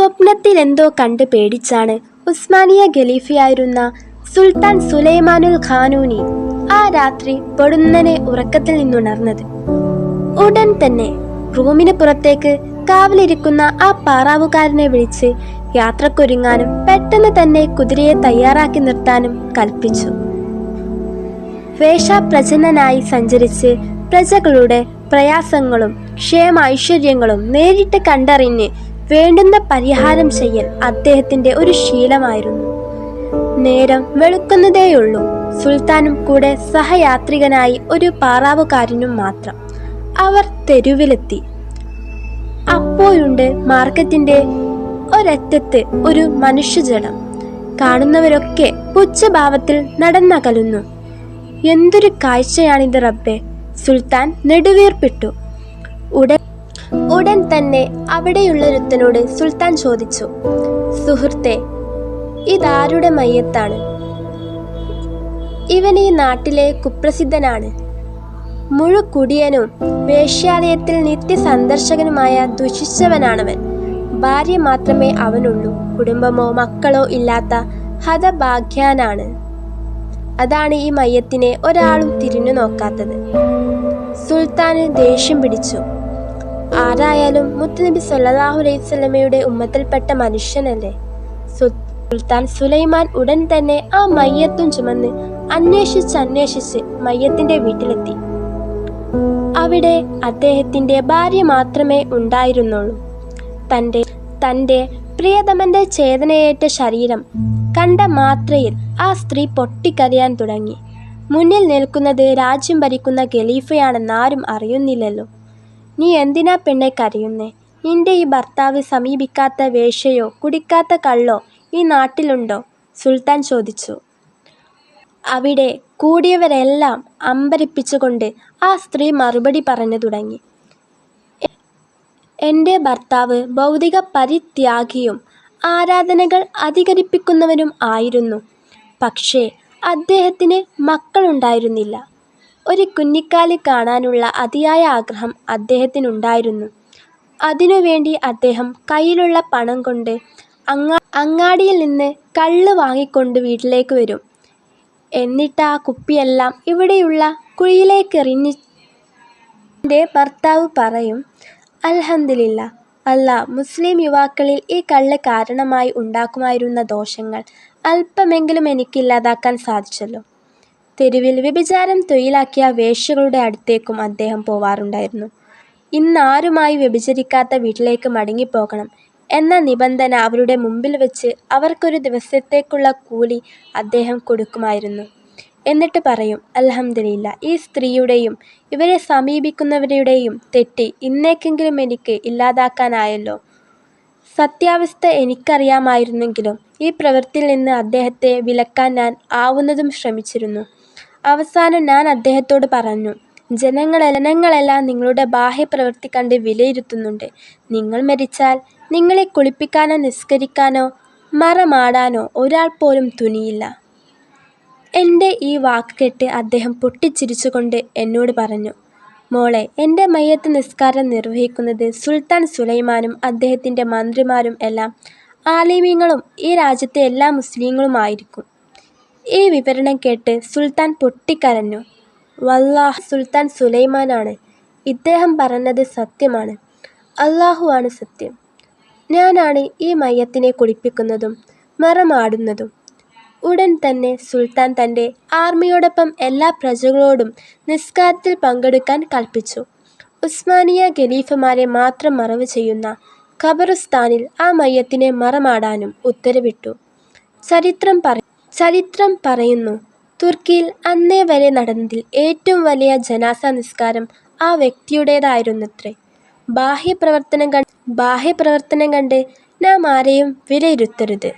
സ്വപ്നത്തിലെന്തോ കണ്ട് പേടിച്ചാണ് ഉസ്മാനിയ ഖലീഫയായിരുന്ന സുൽത്താൻ സുലൈമാനുൽ ഖാനൂനി ആ രാത്രി പൊടുന്നനെ ഉറക്കത്തിൽ നിന്നുണർന്നത്. ഉടൻ തന്നെ റൂമിന് പുറത്തേക്ക് കാവലിരിക്കുന്ന ആ പാറാവുകാരനെ വിളിച്ച് യാത്രക്കൊരുങ്ങാനും പെട്ടെന്ന് തന്നെ കുതിരയെ തയ്യാറാക്കി നിർത്താനും കൽപ്പിച്ചു. വേഷപ്രച്ഛന്നനായി സഞ്ചരിച്ച് പ്രജകളുടെ പ്രയാസങ്ങളും ക്ഷേമ ഐശ്വര്യങ്ങളും നേരിട്ട് കണ്ടറിഞ്ഞ് വേണ്ടുന്ന പരിഹാരം ചെയ്യൽ അദ്ദേഹത്തിന്റെ ഒരു ശീലമായിരുന്നു. നേരം വെളുക്കുന്നതേയുള്ളൂ. സുൽത്താനും കൂടെ സഹയാത്രികനായി ഒരു പാറാവുകാരനും മാത്രം. അവർ തെരുവിലെത്തി. അപ്പോഴുണ്ട് മാർക്കറ്റിന്റെ ഒരറ്റത്ത് ഒരു മനുഷ്യജടം. കാണുന്നവരൊക്കെ പുച്ഛഭാവത്തിൽ നടന്നകലുന്നു. എന്തൊരു കാഴ്ചയാണിത് റബ്ബേ! സുൽത്താൻ നെടുവീർപ്പിട്ടു. ഉടൻ തന്നെ അവിടെയുള്ളൊരുത്തനോട് സുൽത്താൻ ചോദിച്ചു, സുഹൃത്തെ, ഇതാരുടെ മയ്യത്താണ്? ഇവൻ ഈ നാട്ടിലെ കുപ്രസിദ്ധനാണ്. മുഴുക്കുടിയനും വേശ്യാലയത്തിൽ നിത്യസന്ദർശകനുമായ ദുഷിച്ചവനാണവൻ. ഭാര്യ മാത്രമേ അവനുള്ളൂ. കുടുംബമോ മക്കളോ ഇല്ലാത്ത ഹതഭാഗ്യനാണ്. അതാണ് ഈ മയ്യത്തിനെ ഒരാളും തിരിഞ്ഞു നോക്കാത്തത്. സുൽത്താന് ദേഷ്യം പിടിച്ചു. ആരായാലും മുത്തുനബി സല്ലല്ലാഹു അലൈഹി വസല്ലമയുടെ ഉമ്മത്തിൽപ്പെട്ട മനുഷ്യനല്ലേ. സുൽത്താൻ സുലൈമാൻ ഉടൻ തന്നെ ആ മയ്യത്തും ചുമന്ന് അന്വേഷിച്ച് മയ്യത്തിന്റെ വീട്ടിലെത്തി. അവിടെ അദ്ദേഹത്തിന്റെ ഭാര്യ മാത്രമേ ഉണ്ടായിരുന്നുള്ളൂ. തന്റെ പ്രിയതമന്റെ ചേതനയേറ്റ ശരീരം കണ്ട മാത്രയിൽ ആ സ്ത്രീ പൊട്ടിക്കരയാൻ തുടങ്ങി. മുന്നിൽ നിൽക്കുന്നത് രാജ്യം ഭരിക്കുന്ന ഖലീഫയാണെന്നാരും അറിയുന്നില്ലല്ലോ. നീ എന്തിനാ പെണ്ണെ കരയുന്നേ? നിന്റെ ഈ ഭർത്താവ് സമീപിക്കാത്ത വേശ്യയോ കുടിക്കാത്ത കള്ളോ ഈ നാട്ടിലുണ്ടോ? സുൽത്താൻ ചോദിച്ചു. അവിടെ കൂടിയവരെല്ലാം അമ്പരപ്പിച്ചുകൊണ്ട് ആ സ്ത്രീ മറുപടി പറഞ്ഞു തുടങ്ങി. എൻ്റെ ഭർത്താവ് ഭൗതിക പരിത്യാഗിയും ആരാധനകൾ അധികരിപ്പിക്കുന്നവനും ആയിരുന്നു. പക്ഷേ അദ്ദേഹത്തിന് മക്കളുണ്ടായിരുന്നില്ല. ഒരു കുഞ്ഞിക്കാലി കാണാനുള്ള അതിയായ ആഗ്രഹം അദ്ദേഹത്തിനുണ്ടായിരുന്നു. അതിനുവേണ്ടി അദ്ദേഹം കയ്യിലുള്ള പണം കൊണ്ട് അങ്ങാടിയിൽ നിന്ന് കള്ള് വാങ്ങിക്കൊണ്ട് വീട്ടിലേക്ക് വരും. എന്നിട്ട് ആ കുപ്പിയെല്ലാം ഇവിടെയുള്ള കുഴിയിലേക്കെറിഞ്ഞ് എൻ്റെ ഭർത്താവ് പറയും, അൽഹംദുലില്ലാ, അല്ലാഹ് മുസ്ലിം യുവാക്കളിൽ ഈ കള്ള് കാരണമായി ഉണ്ടാക്കുമായിരുന്ന ദോഷങ്ങൾ അല്പമെങ്കിലും എനിക്കില്ലാതാക്കാൻ സാധിച്ചല്ലോ. തെരുവിൽ വ്യഭിചാരം തൊഴിലാക്കിയ വേശ്യകളുടെ അടുത്തേക്കും അദ്ദേഹം പോവാറുണ്ടായിരുന്നു. ഇന്നാരുമായി വ്യഭിചരിക്കാത്ത വീട്ടിലേക്ക് മടങ്ങിപ്പോകണം എന്ന നിബന്ധന അവരുടെ മുമ്പിൽ വെച്ച് അവർക്കൊരു ദിവസത്തേക്കുള്ള കൂലി അദ്ദേഹം കൊടുക്കുമായിരുന്നു. എന്നിട്ട് പറയും, അൽഹംദുലില്ലാ, ഈ സ്ത്രീയുടെയും ഇവരെ സമീപിക്കുന്നവരുടെയും തെറ്റ് ഇന്നേക്കെങ്കിലും എനിക്ക് ഇല്ലാതാക്കാനായല്ലോ. സത്യാവസ്ഥ എനിക്കറിയാമായിരുന്നെങ്കിലും ഈ പ്രവൃത്തിയിൽ നിന്ന് അദ്ദേഹത്തെ വിലക്കാൻ ഞാൻ ആവുന്നതും ശ്രമിച്ചിരുന്നു. അവസാനം ഞാൻ അദ്ദേഹത്തോട് പറഞ്ഞു, ജനങ്ങളെല്ലാം നിങ്ങളുടെ ബാഹ്യപ്രവൃത്തി കണ്ട് വിലയിരുത്തുന്നുണ്ട്. നിങ്ങൾ മരിച്ചാൽ നിങ്ങളെ കുളിപ്പിക്കാനോ നിസ്കരിക്കാനോ മറമാടാനോ ഒരാൾ പോലും തുനിയില്ല. എൻ്റെ ഈ വാക്ക് കേട്ട് അദ്ദേഹം പൊട്ടിച്ചിരിച്ചുകൊണ്ട് എന്നോട് പറഞ്ഞു, മോളെ, എൻ്റെ മയ്യത്ത് നിസ്കാരം നിർവഹിക്കുന്നത് സുൽത്താൻ സുലൈമാനും അദ്ദേഹത്തിൻ്റെ മന്ത്രിമാരും എല്ലാം ആലിമീങ്ങളും ഈ രാജ്യത്തെ എല്ലാ മുസ്ലിങ്ങളുമായിരിക്കും. ഈ വിവരണം കേട്ട് സുൽത്താൻ പൊട്ടിക്കരഞ്ഞു. വല്ലാഹ്, സുൽത്താൻ സുലൈമാനാണ്. ഇദ്ദേഹം പറഞ്ഞത് സത്യമാണ്. അല്ലാഹു ആണ് സത്യം. ഞാനാണ് ഈ മയ്യത്തിനെ കുളിപ്പിക്കുന്നതും മറമാടുന്നതും. ഉടൻ തന്നെ സുൽത്താൻ തൻ്റെ ആർമിയോടൊപ്പം എല്ലാ പ്രജകളോടും നിസ്കാരത്തിൽ പങ്കെടുക്കാൻ കൽപ്പിച്ചു. ഉസ്മാനിയ ഖലീഫമാരെ മാത്രം മറവ് ചെയ്യുന്ന ഖബറുസ്ഥാനിൽ ആ മയ്യത്തിനെ മറമാടാനും ഉത്തരവിട്ടു. ചരിത്രം പറയുന്നു, തുർക്കിയിൽ അന്നേ വരെ നടന്നതിൽ ഏറ്റവും വലിയ ജനാസ നിസ്കാരം ആ വ്യക്തിയുടേതായിരുന്നത്രേ. ബാഹ്യപ്രവർത്തനം കണ്ട് നാം ആരെയും വിലയിരുത്തരുത്.